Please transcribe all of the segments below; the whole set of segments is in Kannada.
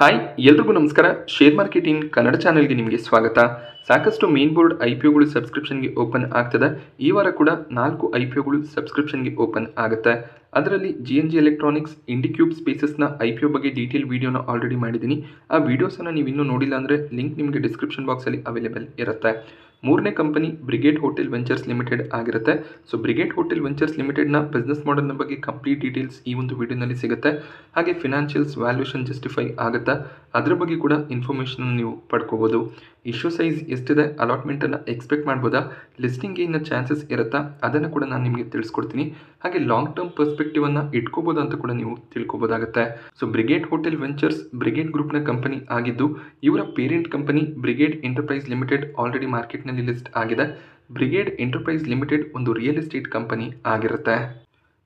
ಹಾಯ್ ಎಲ್ರಿಗೂ ನಮಸ್ಕಾರ. ಶೇರ್ ಮಾರ್ಕೆಟ್ ಇನ್ ಕನ್ನಡ ಚಾನೆಲ್ಗೆ ನಿಮಗೆ ಸ್ವಾಗತ. ಸಾಕಷ್ಟು ಮೇನ್ ಬೋರ್ಡ್ IPOಗಳು ಸಬ್ಸ್ಕ್ರಿಪ್ಷನ್ಗೆ ಓಪನ್ ಆಗ್ತದೆ. ಈ ವಾರ ಕೂಡ 4 IPOಗಳು ಸಬ್ಸ್ಕ್ರಿಪ್ಷನ್ಗೆ ಓಪನ್ ಆಗುತ್ತೆ. ಅದರಲ್ಲಿ GNG ಎಲೆಕ್ಟ್ರಾನಿಕ್ಸ್, ಇಂಡಿಕ್ಯೂಬ್ ಸ್ಪೇಸಸ್ನ IPO ಬಗ್ಗೆ ಡೀಟೇಲ್ ವಿಡಿಯೋನ ಆಲ್ರೆಡಿ ಮಾಡಿದ್ದೀನಿ. ಆ ವಿಡಿಯೋಸನ್ನು ನೀವು ಇನ್ನೂ ನೋಡಿಲ್ಲ ಅಂದರೆ ಲಿಂಕ್ ನಿಮಗೆ ಡಿಸ್ಕ್ರಿಪ್ಷನ್ ಬಾಕ್ಸಲ್ಲಿ ಅವೈಲೇಬಲ್ ಇರುತ್ತೆ. ಮೂರನೇ company brigade Hotel ventures limited ಆಗಿರುತ್ತೆ. ಸೊ ಬ್ರಿಗೇಡ್ ಹೋಟೆಲ್ ವೆಂಚರ್ಸ್ ಲಿಮಿಟೆಡ್ನ ಬಿಸ್ನೆಸ್ ಮಾಡೆಲ್ನ ಬಗ್ಗೆ ಕಂಪ್ಲೀಟ್ ಡೀಟೇಲ್ಸ್ ಈ ಒಂದು ವಿಡಿಯೋನಲ್ಲಿ ಸಿಗುತ್ತೆ. ಹಾಗೆ ಫಿನಾನ್ಷಿಯಲ್ಸ್ ವ್ಯಾಲ್ಯೂಷನ್ ಜಸ್ಟಿಫೈ ಆಗುತ್ತಾ ಅದರ ಬಗ್ಗೆ ಕೂಡ ಇನ್ಫಾರ್ಮೇಷನ್ ನೀವು ಪಡ್ಕೋಬೋದು. ಇಶ್ಯೂ ಸೈಜ್ ಎಷ್ಟಿದೆ, ಅಲಾಟ್ಮೆಂಟನ್ನು ಎಕ್ಸ್ಪೆಕ್ಟ್ ಮಾಡ್ಬೋದಾ, ಲಿಸ್ಟಿಂಗ್ ಗೇನ್ನ ಚಾನ್ಸಸ್ ಇರುತ್ತಾ, ಅದನ್ನು ಕೂಡ ನಾನು ನಿಮಗೆ ತಿಳಿಸ್ಕೊಡ್ತೀನಿ. ಹಾಗೆ ಲಾಂಗ್ ಟರ್ಮ್ ಪರ್ಸ್ಪೆಕ್ಟಿವನ್ನು ಇಟ್ಕೋಬೋದು ಅಂತ ಕೂಡ ನೀವು ತಿಳ್ಕೊಬೋದಾಗುತ್ತೆ. So Brigade Hotel Ventures Brigade ಗ್ರೂಪ್ನ ಕಂಪನಿ ಆಗಿದ್ದು ಇವರ parent company Brigade Enterprise Limited already ಮಾರ್ಕೆಟ್ನಲ್ಲಿ ಲಿಸ್ಟ್ ಆಗಿದೆ. ಬ್ರಿಗೇಡ್ ಎಂಟರ್ಪ್ರೈಸ್ ಲಿಮಿಟೆಡ್ ಒಂದು ರಿಯಲ್ ಎಸ್ಟೇಟ್ ಕಂಪನಿ ಆಗಿರುತ್ತೆ.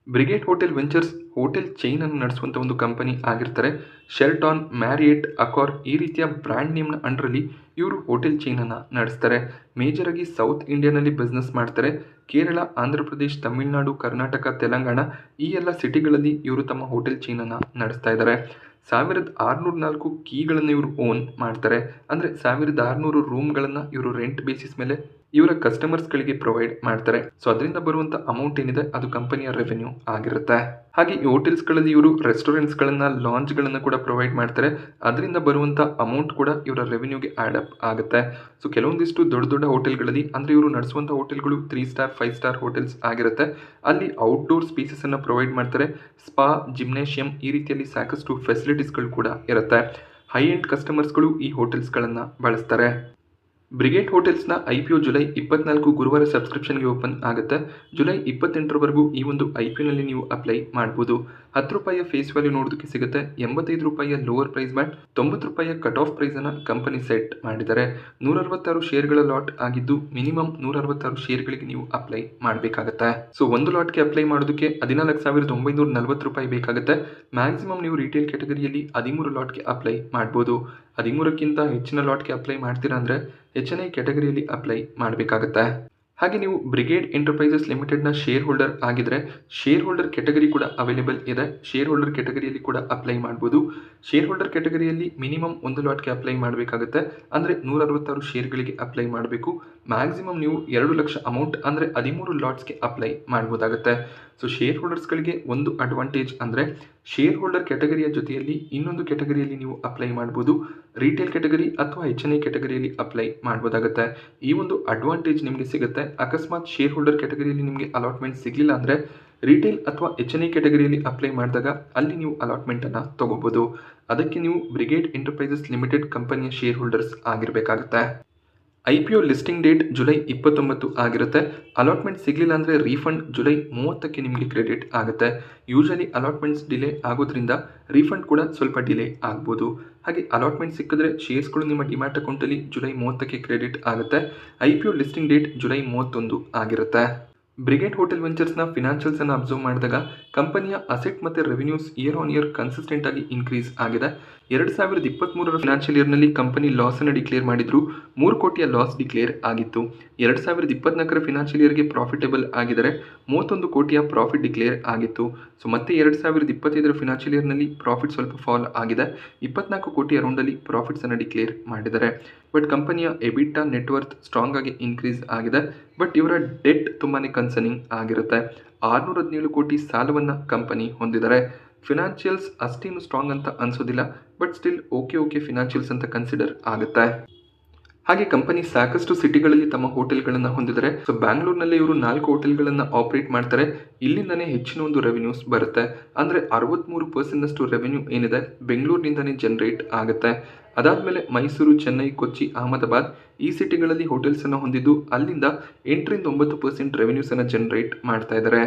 Brigade Hotel Ventures hotel chain ಅನ್ನು ನಡೆಸುವಂಥ ಒಂದು ಕಂಪನಿ ಆಗಿರ್ತಾರೆ. ಶೆರಟಾನ್, ಮ್ಯಾರಿಯಟ್, ಅಕಾರ್ ಈ ರೀತಿಯ ಬ್ರ್ಯಾಂಡ್ ನೇಮ್ನ ಅಂಡರಲ್ಲಿ ಇವರು ಹೋಟೆಲ್ ಚೈನನ್ನು ನಡೆಸ್ತಾರೆ. ಮೇಜರ್ ಆಗಿ ಸೌತ್ ಇಂಡಿಯಾನಲ್ಲಿ ಬಿಸ್ನೆಸ್ ಮಾಡ್ತಾರೆ. ಕೇರಳ, ಆಂಧ್ರ ಪ್ರದೇಶ್, ತಮಿಳುನಾಡು, ಕರ್ನಾಟಕ, ತೆಲಂಗಾಣ ಈ ಎಲ್ಲ ಸಿಟಿಗಳಲ್ಲಿ ಇವರು ತಮ್ಮ ಹೋಟೆಲ್ ಚೈನನ್ನು ನಡೆಸ್ತಾ ಇದ್ದಾರೆ. 1604 ಕೀಗಳನ್ನು ಇವರು ಓನ್ ಮಾಡ್ತಾರೆ. ಅಂದರೆ 1600 ರೂಮ್ಗಳನ್ನು ಇವರು ರೆಂಟ್ ಬೇಸಿಸ್ ಮೇಲೆ ಇವರ ಕಸ್ಟಮರ್ಸ್ಗಳಿಗೆ ಪ್ರೊವೈಡ್ ಮಾಡ್ತಾರೆ. ಸೊ ಅದರಿಂದ ಬರುವಂಥ ಅಮೌಂಟ್ ಏನಿದೆ ಅದು ಕಂಪನಿಯ ರೆವೆನ್ಯೂ ಆಗಿರುತ್ತೆ. ಹಾಗೆ ಈ ಹೋಟೆಲ್ಸ್ಗಳಲ್ಲಿ ಇವರು ರೆಸ್ಟೋರೆಂಟ್ಸ್ಗಳನ್ನು, ಲಾಂಜ್ಗಳನ್ನು ಕೂಡ ಪ್ರೊವೈಡ್ ಮಾಡ್ತಾರೆ. ಅದರಿಂದ ಬರುವಂಥ ಅಮೌಂಟ್ ಕೂಡ ಇವರ ರೆವೆನ್ಯೂಗೆ ಆ್ಯಡ್ ಅಪ್ ಆಗುತ್ತೆ. ಸೊ ಕೆಲವೊಂದಿಷ್ಟು ದೊಡ್ಡ ದೊಡ್ಡ ಹೋಟೆಲ್ಗಳಲ್ಲಿ ಅಂದರೆ ಇವರು ನಡೆಸುವಂಥ ಹೋಟೆಲ್ಗಳು 3 ಸ್ಟಾರ್ 5 ಸ್ಟಾರ್ ಹೋಟೆಲ್ಸ್ ಆಗಿರುತ್ತೆ. ಅಲ್ಲಿ ಔಟ್ಡೋರ್ ಸ್ಪೇಸಸನ್ನು ಪ್ರೊವೈಡ್ ಮಾಡ್ತಾರೆ. ಸ್ಪಾ, ಜಿಮ್ನೇಷಿಯಂ ಈ ರೀತಿಯಲ್ಲಿ ಸಾಕಷ್ಟು ಫೆಸಿಲಿಟೀಸ್ಗಳು ಕೂಡ ಇರುತ್ತೆ. ಹೈ ಎಂಡ್ ಕಸ್ಟಮರ್ಸ್ಗಳು ಈ ಹೋಟೆಲ್ಸ್ಗಳನ್ನು ಬಳಸ್ತಾರೆ. ಬ್ರಿಗೇಡ್ ಹೋಟೆಲ್ಸ್ನ IPO ಜುಲೈ 24 ಗುರುವಾರ ಸಬ್ಸ್ಕ್ರಿಪ್ಷನ್ಗೆ ಓಪನ್ ಆಗುತ್ತೆ. ಜುಲೈ 28ರವರೆಗೂ ಈ ಒಂದು IPOನಲ್ಲಿ ನೀವು ಅಪ್ಲೈ ಮಾಡ್ಬೋದು. ₹10 ಫೇಸ್ ವ್ಯಾಲ್ಯೂ ನೋಡೋದಕ್ಕೆ ಸಿಗುತ್ತೆ. ₹85 lower price band, ₹90 cut off ಪ್ರೈಸನ್ನು ಕಂಪನಿ ಸೆಟ್ ಮಾಡಿದ್ದಾರೆ. 166 ಶೇರ್ಗಳ ಲಾಟ್ ಆಗಿದ್ದು ಮಿನಿಮಮ್ 166 ಶೇರ್ಗಳಿಗೆ ನೀವು ಅಪ್ಲೈ ಮಾಡಬೇಕಾಗುತ್ತೆ. ಸೊ ಒಂದು ಲಾಟ್ಗೆ ಅಪ್ಲೈ ಮಾಡೋದಕ್ಕೆ ₹14,940 ಬೇಕಾಗುತ್ತೆ. ಮ್ಯಾಕ್ಸಿಮಮ್ ನೀವು ರಿಟೇಲ್ ಕ್ಯಾಟಗರಿಯಲ್ಲಿ 13 ಲಾಟ್ಗೆ ಅಪ್ಲೈ ಮಾಡ್ಬೋದು. 13ಕ್ಕಿಂತ ಹೆಚ್ಚಿನ ಲಾಟ್ಗೆ ಅಪ್ಲೈ ಮಾಡ್ತೀರಾ ಅಂದರೆ HNI ಕ್ಯಾಟಗರಿಯಲ್ಲಿ ಅಪ್ಲೈ ಮಾಡಬೇಕಾಗುತ್ತೆ. ಹಾಗೆ ನೀವು ಬ್ರಿಗೇಡ್ ಎಂಟರ್ಪ್ರೈಸಸ್ ಲಿಮಿಟೆಡ್ನ ಶೇರ್ ಹೋಲ್ಡರ್ ಆಗಿದ್ರೆ ಶೇರ್ ಹೋಲ್ಡರ್ ಕ್ಯಾಟಗರಿ ಕೂಡ ಅವೈಲೇಬಲ್ ಇದೆ. ಶೇರ್ ಹೋಲ್ಡರ್ ಕ್ಯಾಟಗರಿಯಲ್ಲಿ ಕೂಡ ಅಪ್ಲೈ ಮಾಡ್ಬೋದು. ಶೇರ್ ಹೋಲ್ಡರ್ ಕ್ಯಾಟಗರಿಯಲ್ಲಿ ಮಿನಿಮಮ್ ಒಂದು ಲಾಟ್ಗೆ ಅಪ್ಲೈ ಮಾಡಬೇಕಾಗುತ್ತೆ. ಅಂದರೆ 166 ಶೇರ್ಗಳಿಗೆ ಅಪ್ಲೈ ಮಾಡಬೇಕು. ಮ್ಯಾಕ್ಸಿಮಮ್ ನೀವು 2 ಲಕ್ಷ ಅಮೌಂಟ್ ಅಂದರೆ 13 ಲಾಟ್ಸ್ಗೆ ಅಪ್ಲೈ ಮಾಡ್ಬೋದಾಗುತ್ತೆ. ಸೊ ಶೇರ್ ಹೋಲ್ಡರ್ಸ್ಗಳಿಗೆ ಒಂದು ಅಡ್ವಾಂಟೇಜ್ ಅಂದರೆ ಶೇರ್ ಹೋಲ್ಡರ್ ಕ್ಯಾಟಗರಿಯ ಜೊತೆಯಲ್ಲಿ ಇನ್ನೊಂದು ಕ್ಯಾಟಗರಿಯಲ್ಲಿ ನೀವು ಅಪ್ಲೈ ಮಾಡ್ಬೋದು. ರಿಟೇಲ್ ಕ್ಯಾಟಗರಿ ಅಥವಾ HNI ಕ್ಯಾಟಗರಿಯಲ್ಲಿ ಅಪ್ಲೈ ಮಾಡ್ಬೋದಾಗುತ್ತೆ. ಈ ಒಂದು ಅಡ್ವಾಂಟೇಜ್ ನಿಮಗೆ ಸಿಗುತ್ತೆ. ಅಕಸ್ಮಾತ್ ಶೇರ್ ಹೋಲ್ಡರ್ ಕ್ಯಾಟಗರಿಯಲ್ಲಿ ನಿಮಗೆ ಅಲಾಟ್ಮೆಂಟ್ ಸಿಗಲಿಲ್ಲ ಅಂದರೆ ರಿಟೇಲ್ ಅಥವಾ HNI ಕ್ಯಾಟಗರಿಯಲ್ಲಿ ಅಪ್ಲೈ ಮಾಡಿದಾಗ ಅಲ್ಲಿ ನೀವು ಅಲಾಟ್ಮೆಂಟನ್ನು ತಗೋಬೋದು. ಅದಕ್ಕೆ ನೀವು ಬ್ರಿಗೇಡ್ ಎಂಟರ್ಪ್ರೈಸಸ್ ಲಿಮಿಟೆಡ್ ಕಂಪನಿಯ ಶೇರ್ ಹೋಲ್ಡರ್ಸ್ ಆಗಿರಬೇಕಾಗುತ್ತೆ. IPO ಲಿಸ್ಟಿಂಗ್ ಡೇಟ್ ಜುಲೈ 29 ಆಗಿರುತ್ತೆ. ಅಲಾಟ್ಮೆಂಟ್ ಸಿಗಲಿಲ್ಲ ಅಂದರೆ ರೀಫಂಡ್ ಜುಲೈ 30ಕ್ಕೆ ನಿಮಗೆ ಕ್ರೆಡಿಟ್ ಆಗುತ್ತೆ. ಯೂಶಲಿ ಅಲಾಟ್ಮೆಂಟ್ಸ್ ಡಿಲೇ ಆಗೋದ್ರಿಂದ ರೀಫಂಡ್ ಕೂಡ ಸ್ವಲ್ಪ ಡಿಲೇ ಆಗ್ಬೋದು. ಹಾಗೆ ಅಲಾಟ್ಮೆಂಟ್ ಸಿಕ್ಕಿದ್ರೆ ಶೇರ್ಸ್ಗಳು ನಿಮ್ಮ ಡಿಮ್ಯಾಟ್ ಅಕೌಂಟಲ್ಲಿ ಜುಲೈ 30ಕ್ಕೆ ಕ್ರೆಡಿಟ್ ಆಗುತ್ತೆ. IPO ಲಿಸ್ಟಿಂಗ್ ಡೇಟ್ ಜುಲೈ 31 ಆಗಿರುತ್ತೆ. ಬ್ರಿಗೇಡ್ ಹೋಟೆಲ್ ವೆಂಚರ್ಸ್ನ ಫಿನಾನ್ಷಿಯಲ್ಸನ್ನು ಅಬ್ಸರ್ವ್ ಮಾಡಿದಾಗ ಕಂಪನಿಯ ಅಸೆಟ್ ಮತ್ತು revenues year on year consistent ಆಗಿ ಇನ್ಕ್ರೀಸ್ ಆಗಿದೆ. 2023ರ ಫಿನಾನ್ಷಿಯಲ್ ಇಯರ್ನಲ್ಲಿ ಕಂಪನಿ ಲಾಸನ್ನು ಡಿಕ್ಲೇರ್ ಮಾಡಿದ್ರು. 3 ಕೋಟಿಯ ಲಾಸ್ ಡಿಕ್ಲೇರ್ ಆಗಿತ್ತು. 2024ರ ಫಿನಾನ್ಷಿಯಲ್ ಇಯರ್ಗೆ ಪ್ರಾಫಿಟೇಬಲ್ ಆಗಿದ್ದಾರೆ. 31 ಕೋಟಿಯ ಪ್ರಾಫಿಟ್ ಡಿಕ್ಲೇರ್ ಆಗಿತ್ತು. ಸೊ ಮತ್ತೆ 2025ರ ಫಿನಾನ್ಷಿಯಲ್ ಇಯರ್ನಲ್ಲಿ ಪ್ರಾಫಿಟ್ ಸ್ವಲ್ಪ ಫಾಲ್ ಆಗಿದೆ. 24 ಕೋಟಿ ಅರೌಂಡಲ್ಲಿ ಪ್ರಾಫಿಟ್ಸನ್ನು ಡಿಕ್ಲೇರ್ ಮಾಡಿದ್ದಾರೆ. ಬಟ್ ಕಂಪನಿಯ ಎಬಿಟಾ ನೆಟ್ವರ್ತ್ ಸ್ಟ್ರಾಂಗ್ ಆಗಿ ಇನ್ಕ್ರೀಸ್ ಆಗಿದೆ. ಬಟ್ ಇವರ ಡೆಟ್ ತುಂಬಾ ಕನ್ಸರ್ನಿಂಗ್ ಆಗಿರುತ್ತೆ. 617 ಕೋಟಿ ಸಾಲವನ್ನು ಕಂಪನಿ ಹೊಂದಿದ್ದಾರೆ. ಫಿನಾನ್ಷಿಯಲ್ಸ್ ಅಷ್ಟೇನು ಸ್ಟ್ರಾಂಗ್ ಅಂತ ಅನ್ಸೋದಿಲ್ಲ. ಬಟ್ ಸ್ಟಿಲ್ ಓಕೆ ಫಿನಾನ್ಷಿಯಲ್ಸ್ ಅಂತ ಕನ್ಸಿಡರ್ ಆಗುತ್ತೆ. ಹಾಗೆ ಕಂಪನಿ ಸಾಕಷ್ಟು ಸಿಟಿಗಳಲ್ಲಿ ತಮ್ಮ ಹೋಟೆಲ್ಗಳನ್ನು ಹೊಂದಿದ್ದಾರೆ. ಸೊ ಬ್ಯಾಂಗ್ಳೂರ್ನಲ್ಲಿ ಇವರು 4 ಹೋಟೆಲ್ಗಳನ್ನು ಆಪರೇಟ್ ಮಾಡ್ತಾರೆ. ಇಲ್ಲಿಂದನೇ ಹೆಚ್ಚಿನ ಒಂದು ರೆವೆನ್ಯೂಸ್ ಬರುತ್ತೆ. ಅಂದರೆ 63% ರೆವೆನ್ಯೂ ಏನಿದೆ ಬೆಂಗಳೂರಿನಿಂದನೇ ಜನರೇಟ್ ಆಗುತ್ತೆ. ಅದಾದಮೇಲೆ ಮೈಸೂರು, ಚೆನ್ನೈ, ಕೊಚ್ಚಿ, ಅಹಮದಾಬಾದ್ ಈ ಸಿಟಿಗಳಲ್ಲಿ ಹೋಟೆಲ್ಸನ್ನು ಹೊಂದಿದ್ದು ಅಲ್ಲಿಂದ 8ರಿಂದ 9% ರೆವೆನ್ಯೂಸನ್ನು ಜನರೇಟ್ ಮಾಡ್ತಾ ಇದ್ದಾರೆ.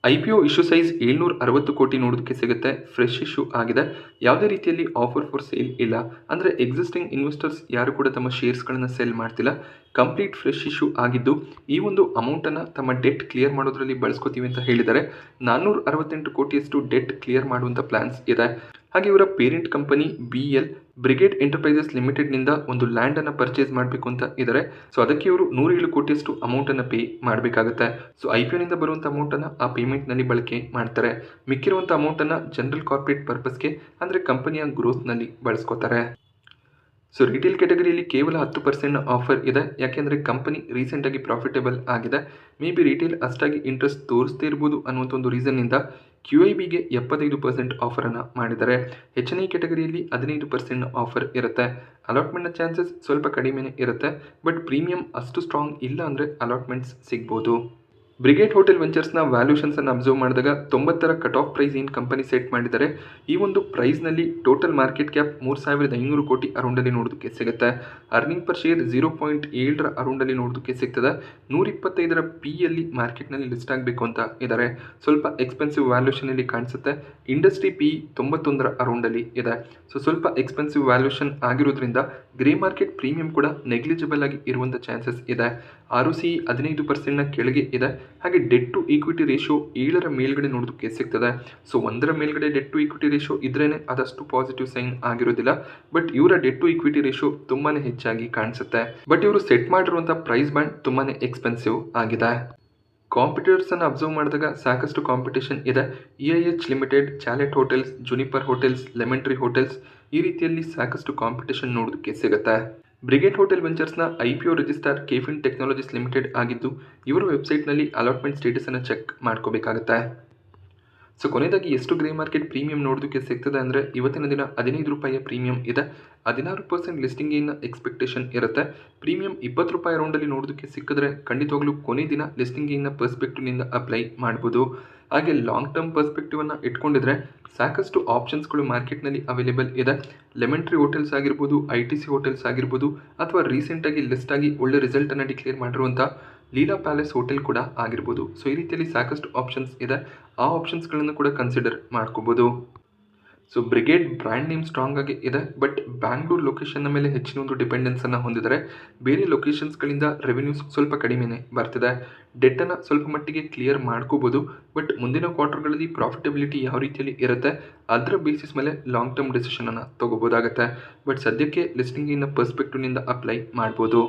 IPO ಇಶ್ಯೂ ಸೈಜ್ 760 ಕೋಟಿ ನೋಡೋದಕ್ಕೆ ಸಿಗುತ್ತೆ. ಫ್ರೆಶ್ ಇಶ್ಯೂ ಆಗಿದೆ. ಯಾವುದೇ ರೀತಿಯಲ್ಲಿ ಆಫರ್ ಫಾರ್ ಸೇಲ್ ಇಲ್ಲ. ಅಂದರೆ ಎಕ್ಸಿಸ್ಟಿಂಗ್ ಇನ್ವೆಸ್ಟರ್ಸ್ ಯಾರು ಕೂಡ ತಮ್ಮ ಶೇರ್ಸ್ಗಳನ್ನು ಸೆಲ್ ಮಾಡ್ತಿಲ್ಲ. ಕಂಪ್ಲೀಟ್ ಫ್ರೆಶ್ ಇಶ್ಯೂ ಆಗಿದ್ದು ಈ ಒಂದು ಅಮೌಂಟನ್ನು ತಮ್ಮ ಡೆಟ್ ಕ್ಲಿಯರ್ ಮಾಡೋದ್ರಲ್ಲಿ ಬಳಸ್ಕೋತೀವಿ ಅಂತ ಹೇಳಿದ್ದಾರೆ. 468 ಕೋಟಿಯಷ್ಟು ಡೆಟ್ ಕ್ಲಿಯರ್ ಮಾಡುವಂಥ ಪ್ಲಾನ್ಸ್ ಇದೆ. ಹಾಗೆ ಇವರ parent company BL Brigade Enterprises ಲಿಮಿಟೆಡ್ನಿಂದ ಒಂದು ಲ್ಯಾಂಡನ್ನು ಪರ್ಚೇಸ್ ಮಾಡಬೇಕು ಅಂತ ಇದ್ದಾರೆ. ಸೊ ಅದಕ್ಕೆ ಇವರು 107 ಕೋಟಿಯಷ್ಟು ಅಮೌಂಟನ್ನು ಪೇ ಮಾಡಬೇಕಾಗುತ್ತೆ. ಸೊ IPOನಿಂದ ಬರುವಂಥ ಅಮೌಂಟನ್ನು ಆ ಪೇಮೆಂಟ್ನಲ್ಲಿ ಬಳಕೆ ಮಾಡ್ತಾರೆ. ಮಿಕ್ಕಿರುವಂಥ ಅಮೌಂಟನ್ನು ಜನರಲ್ ಕಾರ್ಪೊರೇಟ್ ಪರ್ಪಸ್ಗೆ ಅಂದರೆ ಕಂಪನಿಯ ಗ್ರೋತ್ನಲ್ಲಿ ಬಳಸ್ಕೋತಾರೆ. ಸೊ ರಿಟೇಲ್ ಕ್ಯಾಟಗರಿಯಲ್ಲಿ ಕೇವಲ 10% ಆಫರ್ ಇದೆ. ಯಾಕೆಂದರೆ ಕಂಪನಿ ರೀಸೆಂಟಾಗಿ ಪ್ರಾಫಿಟೇಬಲ್ ಆಗಿದೆ. ಮೇ ಬಿ ರಿಟೇಲ್ ಅಷ್ಟಾಗಿ ಇಂಟ್ರೆಸ್ಟ್ ತೋರಿಸ್ದೇ ಇರ್ಬೋದು ಅನ್ನುವಂಥ ಒಂದು ರೀಸನ್ನಿಂದ QIBಗೆ 75% ಆಫರನ್ನು ಮಾಡಿದ್ದಾರೆ. HNI ಕ್ಯಾಟಗರಿಯಲ್ಲಿ 15% ಆಫರ್ ಇರುತ್ತೆ. ಅಲಾಟ್ಮೆಂಟ್ನ ಚಾನ್ಸಸ್ ಸ್ವಲ್ಪ ಕಡಿಮೆನೇ ಇರುತ್ತೆ. ಬಟ್ ಪ್ರೀಮಿಯಂ ಅಷ್ಟು ಸ್ಟ್ರಾಂಗ್ ಇಲ್ಲ ಅಂದರೆ ಅಲಾಟ್ಮೆಂಟ್ಸ್ ಸಿಗ್ಬೋದು. ಬ್ರಿಗೇಡ್ ಹೋಟೆಲ್ ವೆಂಚರ್ಸ್ನ ವ್ಯಾಲ್ಯೂಷನ್ಸನ್ನು ಅಬ್ಸರ್ವ್ ಮಾಡಿದಾಗ 90ರ ಕಟ್ ಆಫ್ ಪ್ರೈಸ್ ಏನು ಕಂಪನಿ ಸೆಟ್ ಮಾಡಿದ್ದಾರೆ, ಈ ಒಂದು ಪ್ರೈಸ್ನಲ್ಲಿ ಟೋಟಲ್ ಮಾರ್ಕೆಟ್ ಕ್ಯಾಪ್ 3500 ಕೋಟಿ ಅರೌಂಡಲ್ಲಿ ನೋಡೋದಕ್ಕೆ ಸಿಗುತ್ತೆ. ಅರ್ನಿಂಗ್ ಪರ್ ಶೇರ್ 0.7ರ ಅರೌಂಡಲ್ಲಿ ನೋಡೋದಕ್ಕೆ ಸಿಗ್ತದೆ. 125ರ PEಯಲ್ಲಿ ಮಾರ್ಕೆಟ್ನಲ್ಲಿ ಲಿಸ್ಟ್ ಆಗಬೇಕು ಅಂತ ಇದ್ದಾರೆ. ಸ್ವಲ್ಪ ಎಕ್ಸ್ಪೆನ್ಸಿವ್ ವ್ಯಾಲ್ಯೂಷನಲ್ಲಿ ಕಾಣಿಸುತ್ತೆ. ಇಂಡಸ್ಟ್ರಿ PE 91ರ ಅರೌಂಡಲ್ಲಿ ಇದೆ. ಸೊ ಸ್ವಲ್ಪ ಎಕ್ಸ್ಪೆನ್ಸಿವ್ ವ್ಯಾಲ್ಯೂಷನ್ ಆಗಿರೋದ್ರಿಂದ ಗ್ರೇ ಮಾರ್ಕೆಟ್ ಪ್ರೀಮಿಯಂ ಕೂಡ ನೆಗ್ಲಿಜಿಬಲ್ ಆಗಿ ಇರುವಂಥ ಚಾನ್ಸಸ್ ಇದೆ. ROCE 15%ನ ಕೆಳಗೆ ಇದೆ. ಹಾಗೆ ಡೆಟ್ ಟು ಈಕ್ವಿಟಿ ರೇಷಿಯೋ 7ರ ಮೇಲ್ಗಡೆ ನೋಡೋದಕ್ಕೆ ಸಿಗ್ತದೆ. ಸೊ 1ರ ಮೇಲ್ಗಡೆ ಡೆಟ್ ಟು ಈಕ್ವಿಟಿ ರೇಷಿಯೋ ಇದ್ರೇನೆ ಅದಷ್ಟು ಪಾಸಿಟಿವ್ ಸೈನ್ ಆಗಿರೋದಿಲ್ಲ. ಬಟ್ ಇವರ ಡೆಟ್ ಟು ಈಕ್ವಿಟಿ ರೇಷಿಯೋ ತುಂಬಾ ಹೆಚ್ಚಾಗಿ ಕಾಣಿಸುತ್ತೆ. ಬಟ್ ಇವರು ಸೆಟ್ ಮಾಡಿರುವಂಥ ಪ್ರೈಸ್ ಬ್ಯಾಂಡ್ ತುಂಬಾ ಎಕ್ಸ್ಪೆನ್ಸಿವ್ ಆಗಿದೆ. ಕಾಂಪಿಟೇಟರ್ಸನ್ನು ಅಬ್ಸರ್ವ್ ಮಾಡಿದಾಗ ಸಾಕಷ್ಟು ಕಾಂಪಿಟೇಷನ್ ಇದೆ. EIH Limited, Chalet Hotels, Juniper Hotels, Lemon Tree Hotels ಈ ರೀತಿಯಲ್ಲಿ ಸಾಕಷ್ಟು ಕಾಂಪಿಟೇಷನ್ ನೋಡೋದಕ್ಕೆ ಸಿಗುತ್ತೆ. ಬ್ರಿಗೇಡ್ ಹೋಟೆಲ್ ವೆಂಚರ್ಸ್ನ IPO registrar KFin Technologies Limited ಆಗಿದ್ದು ಇವರ ವೆಬ್ಸೈಟ್ನಲ್ಲಿ ಅಲಾಟ್ಮೆಂಟ್ ಸ್ಟೇಟಸನ್ನು ಚೆಕ್ ಮಾಡ್ಕೋಬೇಕಾಗತ್ತೆ. ಸೊ ಕೊನೆಯದಾಗಿ ಎಷ್ಟು ಗ್ರೇ ಮಾರ್ಕೆಟ್ ಪ್ರೀಮಿಯಂ ನೋಡೋದಕ್ಕೆ ಸಿಗ್ತದೆ ಅಂದರೆ ಇವತ್ತಿನ ದಿನ 15 ರೂಪಾಯಿಯ ಪ್ರೀಮಿಯಂ ಇದೆ. 16% ಲಿಸ್ಟಿಂಗ್ ಗೇನ್ನ ಎಕ್ಸ್ಪೆಕ್ಟೇಷನ್ ಇರುತ್ತೆ. ಪ್ರೀಮಿಯಂ 20 ರೂಪಾಯಿ ಅರೌಂಡಲ್ಲಿ ನೋಡೋದಕ್ಕೆ ಸಿಕ್ಕಿದ್ರೆ ಖಂಡಿತವಾಗ್ಲೂ ಕೊನೆ ದಿನ ಲಿಸ್ಟಿಂಗ್ ಗೇನ್ನ ಪರ್ಸ್ಪೆಕ್ಟಿವ್ನಿಂದ ಅಪ್ಲೈ ಮಾಡ್ಬೋದು. ಹಾಗೆ ಲಾಂಗ್ ಟರ್ಮ್ ಪರ್ಸ್ಪೆಕ್ಟಿವನ್ನು ಇಟ್ಕೊಂಡಿದ್ರೆ ಸಾಕಷ್ಟು ಆಪ್ಷನ್ಸ್ಗಳು ಮಾರ್ಕೆಟ್ನಲ್ಲಿ ಅವೈಲೇಬಲ್ ಇದೆ. ಲೆಮನ್ ಟ್ರೀ ಹೋಟೆಲ್ಸ್ ಆಗಿರ್ಬೋದು, ITC ಹೋಟೆಲ್ಸ್ ಆಗಿರ್ಬೋದು, ಅಥವಾ ರೀಸೆಂಟಾಗಿ ಲಿಸ್ಟ್ ಆಗಿ ಒಳ್ಳೆ ರಿಸಲ್ಟನ್ನು ಡಿಕ್ಲೇರ್ ಮಾಡಿರುವಂಥ ಲೀಲಾ ಪ್ಯಾಲೇಸ್ ಹೋಟೆಲ್ ಕೂಡ ಆಗಿರ್ಬೋದು. ಸೊ ಈ ರೀತಿಯಲ್ಲಿ ಸಾಕಷ್ಟು ಆಪ್ಷನ್ಸ್ ಇದೆ. ಆ ಆಪ್ಷನ್ಸ್ಗಳನ್ನು ಕೂಡ ಕನ್ಸಿಡರ್ ಮಾಡ್ಕೋಬೋದು. So brigade brand name strong ಆಗಿ ಇದೆ. ಬಟ್ ಬ್ಯಾಂಗ್ಳೂರು ಲೊಕೇಶನ್ನ ಮೇಲೆ ಹೆಚ್ಚಿನ ಒಂದು ಡಿಪೆಂಡೆನ್ಸನ್ನು ಹೊಂದಿದ್ದಾರೆ. ಬೇರೆ ಲೊಕೇಶನ್ಸ್ಗಳಿಂದ ರೆವೆನ್ಯೂಸ್ ಸ್ವಲ್ಪ ಕಡಿಮೆನೇ ಬರ್ತಿದೆ. ಡೆಟ್ಟನ್ನು ಸ್ವಲ್ಪ ಮಟ್ಟಿಗೆ ಕ್ಲಿಯರ್ ಮಾಡ್ಕೋಬೋದು. ಬಟ್ ಮುಂದಿನ ಕ್ವಾರ್ಟರ್ಗಳಲ್ಲಿ ಪ್ರಾಫಿಟಬಿಲಿಟಿ ಯಾವ ರೀತಿಯಲ್ಲಿ ಇರುತ್ತೆ ಅದರ ಬೇಸಿಸ್ ಮೇಲೆ ಲಾಂಗ್ ಟರ್ಮ್ ಡಿಸಿಷನನ್ನು ತೊಗೋಬೋದಾಗುತ್ತೆ. ಬಟ್ ಸದ್ಯಕ್ಕೆ ಲಿಸ್ಟಿಂಗಿನ ಪರ್ಸ್ಪೆಕ್ಟಿವ್ನಿಂದ ಅಪ್ಲೈ ಮಾಡ್ಬೋದು.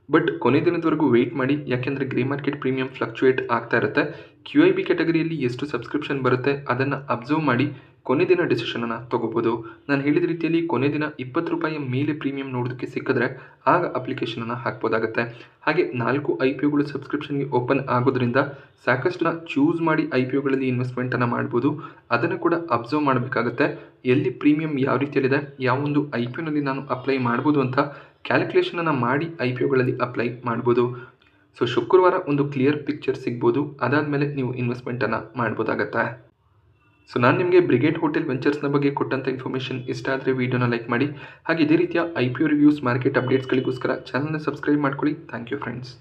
ಬಟ್ ಕೊನೆ ದಿನದವರೆಗೂ ವೆಯ್ಟ್ ಮಾಡಿ. ಯಾಕೆಂದರೆ ಗ್ರೇ ಮಾರ್ಕೆಟ್ ಪ್ರೀಮಿಯಂ ಫ್ಲಕ್ಚುಯೇಟ್ ಆಗ್ತಾ ಇರುತ್ತೆ. QIB ಕ್ಯಾಟಗರಿಯಲ್ಲಿ ಎಷ್ಟು ಸಬ್ಸ್ಕ್ರಿಪ್ಷನ್ ಬರುತ್ತೆ ಅದನ್ನು ಅಬ್ಸರ್ವ್ ಮಾಡಿ ಕೊನೆ ದಿನ ಡಿಸಿಷನನ್ನು ತೊಗೋಬೋದು. ನಾನು ಹೇಳಿದ ರೀತಿಯಲ್ಲಿ ಕೊನೆ ದಿನ 20 ರೂಪಾಯಿಯ ಮೇಲೆ ಪ್ರೀಮಿಯಂ ನೋಡೋದಕ್ಕೆ ಸಿಕ್ಕಿದ್ರೆ ಆಗ ಅಪ್ಲಿಕೇಶನನ್ನು ಹಾಕ್ಬೋದಾಗುತ್ತೆ. ಹಾಗೆ 4 IPOಗಳು ಸಬ್ಸ್ಕ್ರಿಪ್ಷನ್ಗೆ ಓಪನ್ ಆಗೋದ್ರಿಂದ ಸಾಕಷ್ಟು ಚೂಸ್ ಮಾಡಿ IPOಗಳಲ್ಲಿ ಇನ್ವೆಸ್ಟ್ಮೆಂಟನ್ನು ಮಾಡ್ಬೋದು. ಅದನ್ನು ಕೂಡ ಅಬ್ಸರ್ವ್ ಮಾಡಬೇಕಾಗುತ್ತೆ. ಎಲ್ಲಿ ಪ್ರೀಮಿಯಂ ಯಾವ ರೀತಿಯಲ್ಲಿದೆ, ಯಾವೊಂದು IPOನಲ್ಲಿ ನಾನು ಅಪ್ಲೈ ಮಾಡ್ಬೋದು ಅಂತ ಕ್ಯಾಲ್ಕುಲೇಷನನ್ನು ಮಾಡಿ IPOಗಳಲ್ಲಿ ಅಪ್ಲೈ ಮಾಡ್ಬೋದು. ಸೊ ಶುಕ್ರವಾರ ಒಂದು ಕ್ಲಿಯರ್ ಪಿಕ್ಚರ್ ಸಿಗ್ಬೋದು. ಅದಾದಮೇಲೆ ನೀವು ಇನ್ವೆಸ್ಟ್ಮೆಂಟನ್ನು ಮಾಡ್ಬೋದಾಗತ್ತೆ. ಸೊ ನಾನು ನಿಮಗೆ ಬ್ರಿಗೇಡ್ ಹೋಟೆಲ್ ವೆಂಚರ್ಸ್ನ ಬಗ್ಗೆ ಕೊಟ್ಟಂಥ ಇನ್ಫಾರ್ಮೇಷನ್ ಇಷ್ಟ ಆದರೆ ವೀಡಿಯೋನ ಲೈಕ್ ಮಾಡಿ. ಹಾಗೆ ಇದೇ ರೀತಿಯ IPO ರಿವ್ಯೂಸ್, ಮಾರ್ಕೆಟ್ ಅಪ್ಡೇಟ್ಸ್ಗಳಿಗೋಸ್ಕರ ಚಾನಲ್ನ ಸಬ್ಸ್ಕ್ರೈಬ್ ಮಾಡ್ಕೊಳ್ಳಿ. Thank you friends.